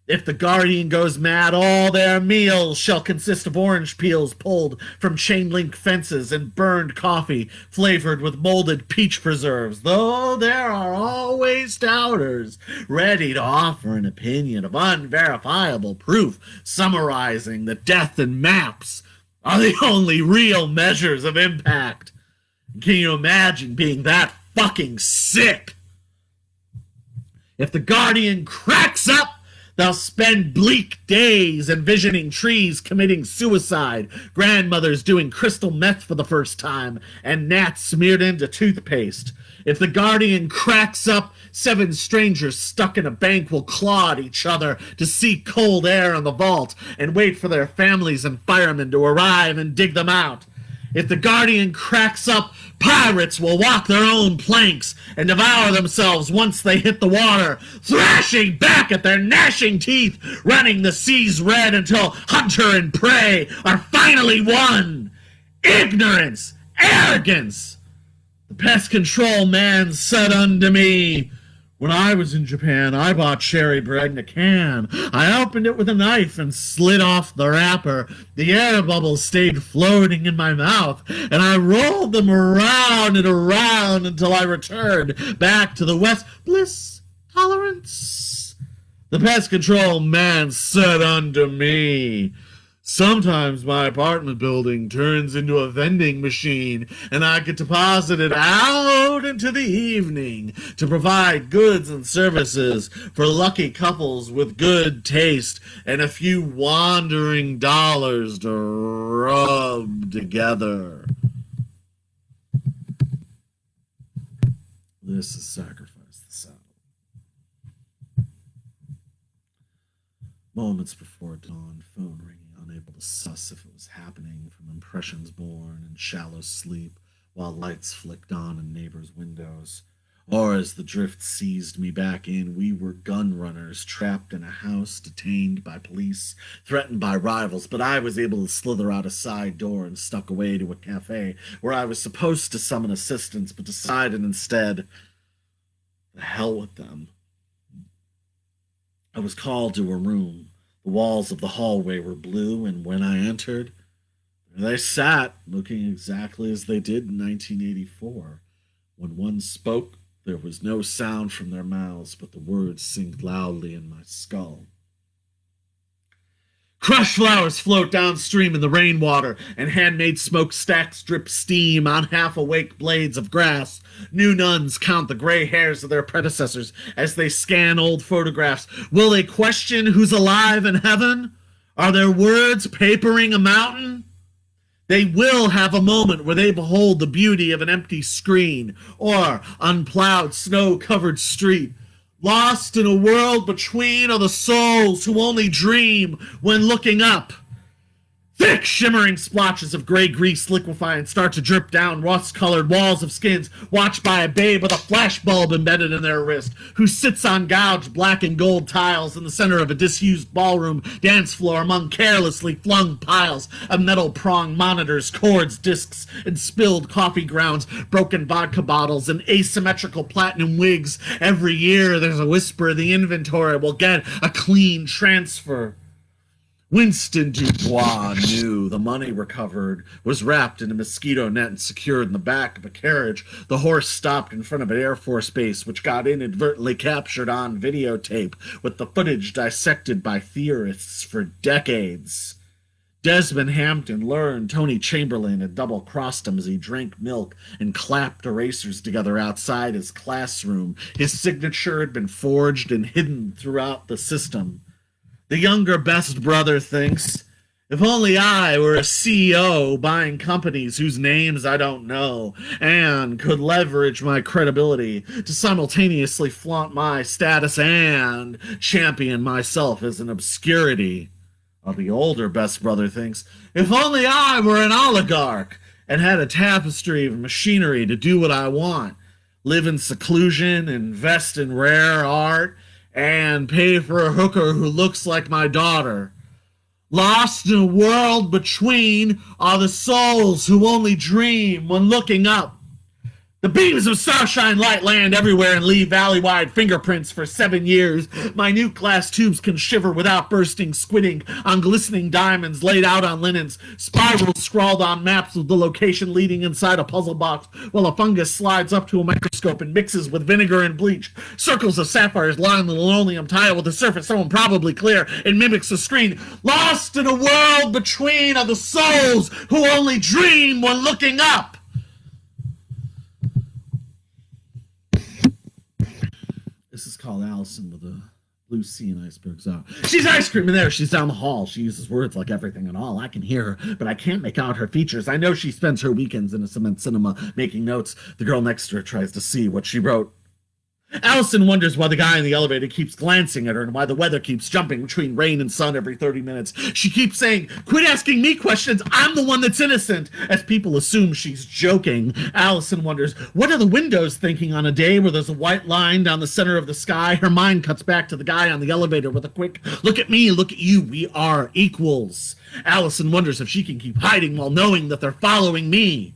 If the Guardian goes mad, all their meals shall consist of orange peels pulled from chain-link fences and burned coffee flavored with molded peach preserves, though there are always doubters ready to offer an opinion of unverifiable proof summarizing that death and maps are the only real measures of impact. Can you imagine being that fucking sick? If the Guardian cracks up, they'll spend bleak days envisioning trees committing suicide, grandmothers doing crystal meth for the first time, and gnats smeared into toothpaste. If the Guardian cracks up, 7 strangers stuck in a bank will claw at each other to seek cold air in the vault and wait for their families and firemen to arrive and dig them out. If the Guardian cracks up, pirates will walk their own planks and devour themselves once they hit the water, thrashing back at their gnashing teeth, running the seas red until hunter and prey are finally won. Ignorance, arrogance. The pest control man said unto me, "When I was in Japan, I bought cherry bread in a can. I opened it with a knife and slid off the wrapper. The air bubbles stayed floating in my mouth, and I rolled them around and around until I returned back to the West. Bliss, tolerance." The pest control man said unto me, "Sometimes my apartment building turns into a vending machine, and I get deposited out into the evening to provide goods and services for lucky couples with good taste and a few wandering dollars to rub together." This is Sacrifice the Saddle. Moments before dawn, phone ringing, unable to suss if it was happening from impressions born in shallow sleep while lights flicked on in neighbors' windows. Or as the drift seized me back in, we were gun runners trapped in a house, detained by police, threatened by rivals, but I was able to slither out a side door and stuck away to a cafe where I was supposed to summon assistance, but decided instead, the hell with them. I was called to a room. The walls of the hallway were blue, and when I entered, there they sat, looking exactly as they did in 1984. When one spoke, there was no sound from their mouths, but the words synced loudly in my skull. Crushed flowers float downstream in the rainwater, and handmade smokestacks drip steam on half-awake blades of grass. New nuns count the gray hairs of their predecessors as they scan old photographs. Will they question who's alive in heaven? Are their words papering a mountain? They will have a moment where they behold the beauty of an empty screen or unplowed, snow-covered street. Lost in a world between are the souls who only dream when looking up. Thick, shimmering splotches of gray grease liquefy and start to drip down rust-colored walls of skins, watched by a babe with a flash bulb embedded in their wrist, who sits on gouged black and gold tiles in the center of a disused ballroom dance floor among carelessly flung piles of metal prong monitors, cords, discs, and spilled coffee grounds, broken vodka bottles, and asymmetrical platinum wigs. Every year there's a whisper the inventory will get a clean transfer. Winston Dubois knew the money recovered was wrapped in a mosquito net and secured in the back of a carriage. The horse stopped in front of an Air Force base, which got inadvertently captured on videotape, with the footage dissected by theorists for decades. Desmond Hampton learned Tony Chamberlain had double-crossed him as he drank milk and clapped erasers together outside his classroom. His signature had been forged and hidden throughout the system. The younger best brother thinks, if only I were a CEO buying companies whose names I don't know and could leverage my credibility to simultaneously flaunt my status and champion myself as an obscurity. While the older best brother thinks, if only I were an oligarch and had a tapestry of machinery to do what I want, live in seclusion, invest in rare art, and pay for a hooker who looks like my daughter. Lost in a world between are the souls who only dream when looking up. The beams of starshine light land everywhere and leave valley-wide fingerprints for 7 years. Minute glass tubes can shiver without bursting, squidding on glistening diamonds laid out on linens, spirals scrawled on maps with the location leading inside a puzzle box, while a fungus slides up to a microscope and mixes with vinegar and bleach. Circles of sapphires line the linoleum tile with a surface so improbably clear it mimics a screen. Lost in a world between are the souls who only dream when looking up. This is called Allison with a blue sea and icebergs out. She's ice cream in there. She's down the hall. She uses words like everything and all. I can hear her, but I can't make out her features. I know she spends her weekends in a cement cinema making notes. The girl next to her tries to see what she wrote. Allison wonders why the guy in the elevator keeps glancing at her and why the weather keeps jumping between rain and sun every 30 minutes. She keeps saying, quit asking me questions, I'm the one that's innocent, as people assume she's joking. Allison wonders, what are the windows thinking on a day where there's a white line down the center of the sky? Her mind cuts back to the guy on the elevator with a quick, look at me, look at you, we are equals. Allison wonders if she can keep hiding while knowing that they're following me.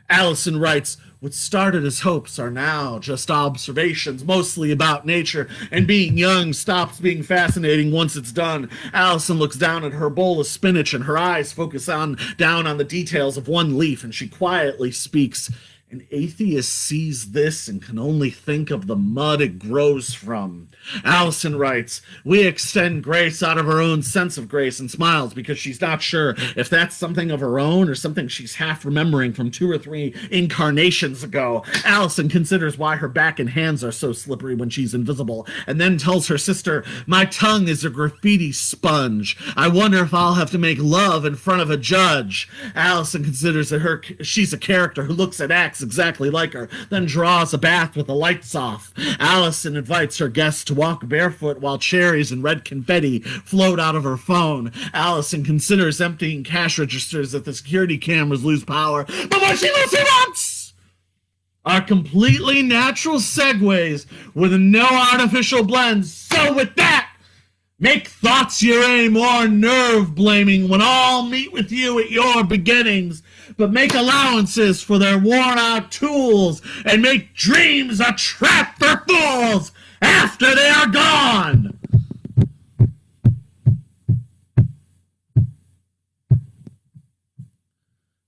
Allison writes, what started as hopes are now just observations, mostly about nature, and being young stops being fascinating once it's done. Allison looks down at her bowl of spinach, and her eyes focus down on the details of one leaf, and she quietly speaks. An atheist sees this and can only think of the mud it grows from. Allison writes, we extend grace out of her own sense of grace and smiles because she's not sure if that's something of her own or something she's half remembering from 2 or 3 incarnations ago. Allison considers why her back and hands are so slippery when she's invisible and then tells her sister, my tongue is a graffiti sponge. I wonder if I'll have to make love in front of a judge. Allison considers that she's a character who looks and acts exactly like her, then draws a bath with the lights off. Allison invites her guests to walk barefoot while cherries and red confetti float out of her phone. Allison considers emptying cash registers if the security cameras lose power, but when she loses once, are completely natural segues with no artificial blends. So with that, make thoughts your aim or nerve blaming when all meet with you at your beginnings, but make allowances for their worn out tools and make dreams a trap for fools after they are gone.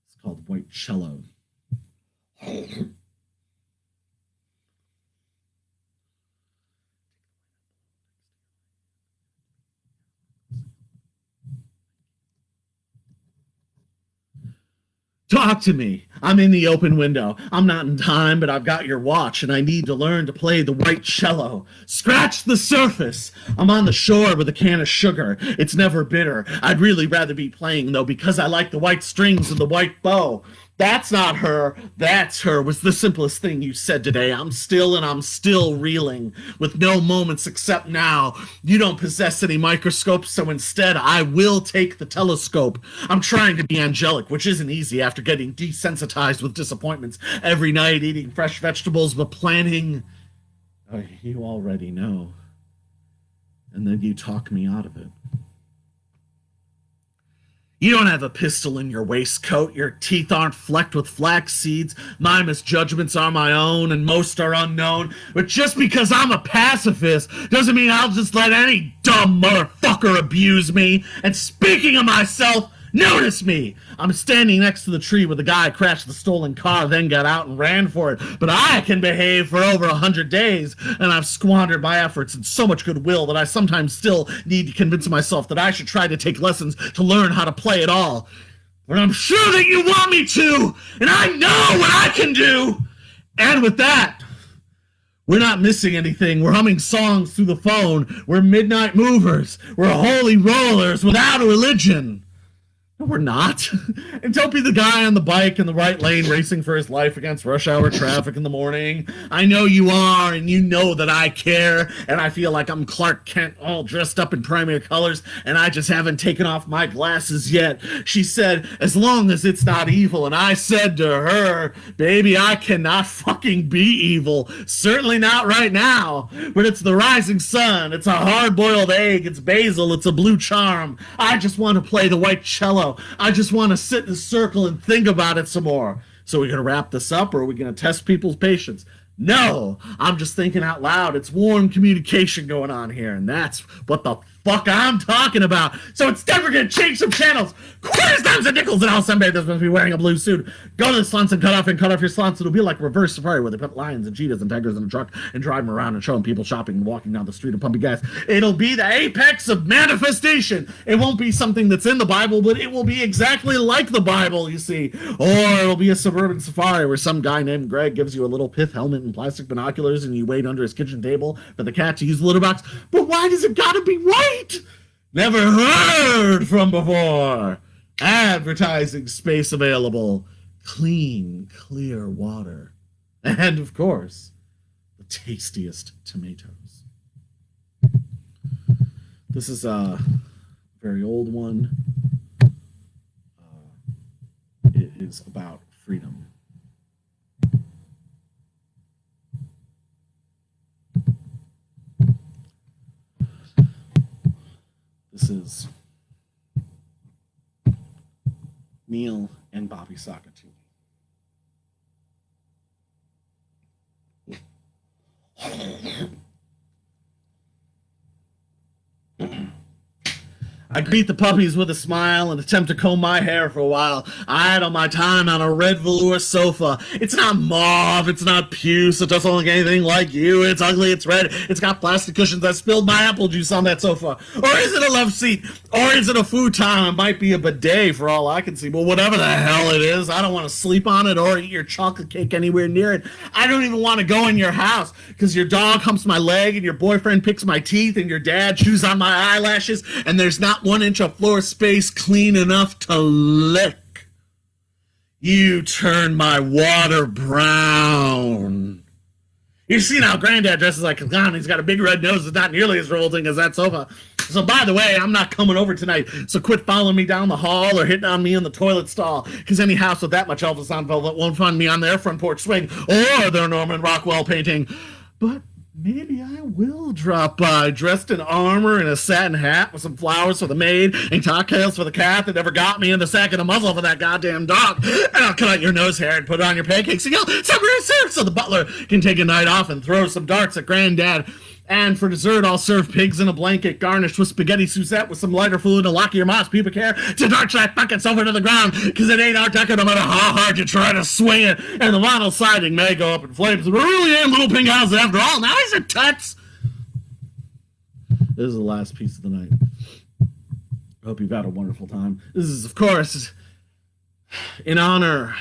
It's called White Cello. Talk to me. I'm in the open window. I'm not in time, but I've got your watch, and I need to learn to play the white cello. Scratch the surface. I'm on the shore with a can of sugar. It's never bitter. I'd really rather be playing, though, because I like the white strings and the white bow. That's not her, that's her was the simplest thing you said today. I'm still reeling, with no moments except now. You don't possess any microscopes, so instead I will take the telescope. I'm trying to be angelic, which isn't easy after getting desensitized with disappointments every night, eating fresh vegetables, but planning... Oh, you already know. And then you talk me out of it. You don't have a pistol in your waistcoat. Your teeth aren't flecked with flax seeds. My misjudgments are my own, and most are unknown. But just because I'm a pacifist doesn't mean I'll just let any dumb motherfucker abuse me. And speaking of myself, notice me! I'm standing next to the tree where the guy crashed the stolen car, then got out and ran for it. But I can behave for over 100 days, and I've squandered my efforts and so much goodwill that I sometimes still need to convince myself that I should try to take lessons to learn how to play it all. But I'm sure that you want me to, and I know what I can do! And with that, we're not missing anything. We're humming songs through the phone. We're midnight movers. We're holy rollers without a religion. No, we're not. And don't be the guy on the bike in the right lane racing for his life against rush hour traffic in the morning. I know you are, and you know that I care, and I feel like I'm Clark Kent all dressed up in primary colors, and I just haven't taken off my glasses yet. She said, as long as it's not evil, and I said to her, baby, I cannot fucking be evil. Certainly not right now. But it's the rising sun. It's a hard-boiled egg. It's basil. It's a blue charm. I just want to play the white cello. I just want to sit in a circle and think about it some more. So we're going to wrap this up, or are we going to test people's patience? No, I'm just thinking out loud. It's warm communication going on here, and that's what the fuck I'm talking about. So instead, we're going to change some channels. Quarters, dimes, and nickels, and all someday there's going to be wearing a blue suit. Go to the slants and cut off your slants. It'll be like reverse safari where they put lions and cheetahs and tigers in a truck and drive them around and showing people shopping and walking down the street and pumping gas. It'll be the apex of manifestation. It won't be something that's in the Bible, but it will be exactly like the Bible, you see. Or it'll be a suburban safari where some guy named Greg gives you a little pith helmet and plastic binoculars and you wait under his kitchen table for the cat to use the litter box. But why does it gotta be white? Never heard from before. Advertising space available. Clean, clear water. And, of course, the tastiest tomatoes. This is a very old one. It is about freedom. This is Neil and Bobby Sakatini. I greet the puppies with a smile and attempt to comb my hair for a while. I idle my time on a red velour sofa. It's not mauve, it's not puce, it doesn't look anything like you. It's ugly, it's red, it's got plastic cushions. I spilled my apple juice on that sofa. Or is it a love seat? Or is it a futon? It might be a bidet for all I can see. But whatever the hell it is, I don't want to sleep on it or eat your chocolate cake anywhere near it. I don't even want to go in your house because your dog humps my leg and your boyfriend picks my teeth and your dad chews on my eyelashes and there's not 1 inch of floor space clean enough to lick. You turn my water brown. You've seen how Granddad dresses like a clown. He's got a big red nose that's not nearly as revolting as that sofa. So by the way, I'm not coming over tonight, so quit following me down the hall or hitting on me in the toilet stall, because any house with that much Elvis on velvet won't find me on their front porch swing or their Norman Rockwell painting. But maybe I will drop by, dressed in armor and a satin hat with some flowers for the maid and cocktails for the cat that never got me in the sack of the muzzle for that goddamn dog. And I'll cut out your nose hair and put it on your pancakes and yell, "Scepter!" so the butler can take a night off and throw some darts at Granddad. And for dessert, I'll serve pigs in a blanket garnished with spaghetti Suzette with some lighter fluid and Lockyer Moss pubic hair to torch that fucking sofa to the ground, because it ain't our decker no matter how hard you try to swing it. And the vinyl siding may go up in flames, but it really ain't Little Pink House after all. Now he's a toots. This is the last piece of the night. I hope you've had a wonderful time. This is, of course, In honor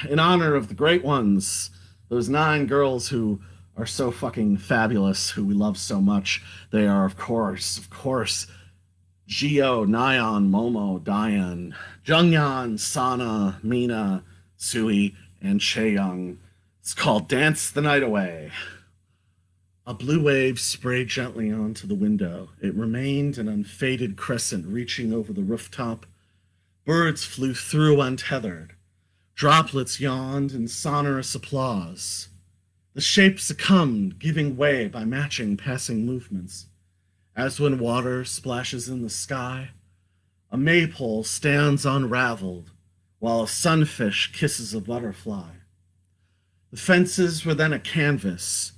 of the great ones, those 9 girls who are so fucking fabulous, who we love so much. They are, of course, Gio, Nyan, Momo, Diane, Jungyan, Sana, Mina, Sui, and Chaeyoung. It's called Dance the Night Away. A blue wave sprayed gently onto the window. It remained an unfaded crescent reaching over the rooftop. Birds flew through untethered. Droplets yawned in sonorous applause. The shape succumbed, giving way by matching passing movements. As when water splashes in the sky, a maypole stands unraveled while a sunfish kisses a butterfly. The fences were then a canvas,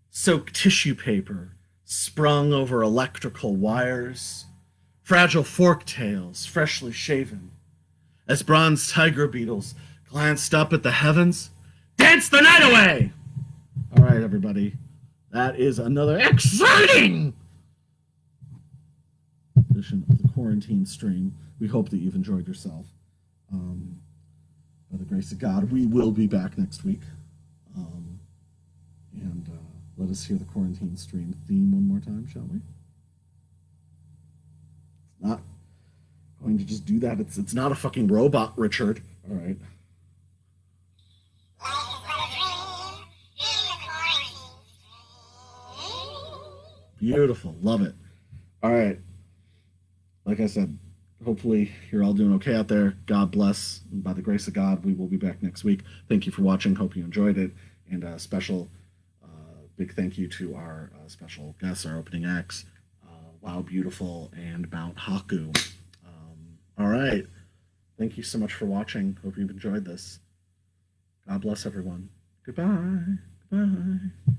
soaked tissue paper sprung over electrical wires, fragile forktails freshly shaven. As bronze tiger beetles glanced up at the heavens, dance the night away! All right, everybody. That is another exciting edition of the quarantine stream. We hope that you've enjoyed yourself. By the grace of God, we will be back next week. And let us hear the quarantine stream theme one more time, shall we? It's not going to just do that. It's not a fucking robot, Richard. All right. Beautiful. Love it. All right. Like I said, hopefully you're all doing okay out there. God bless. And by the grace of God, we will be back next week. Thank you for watching. Hope you enjoyed it. And a special big thank you to our special guests, our opening acts, Wow Beautiful and Mount Haku. All right. Thank you so much for watching. Hope you've enjoyed this. God bless everyone. Goodbye. Goodbye.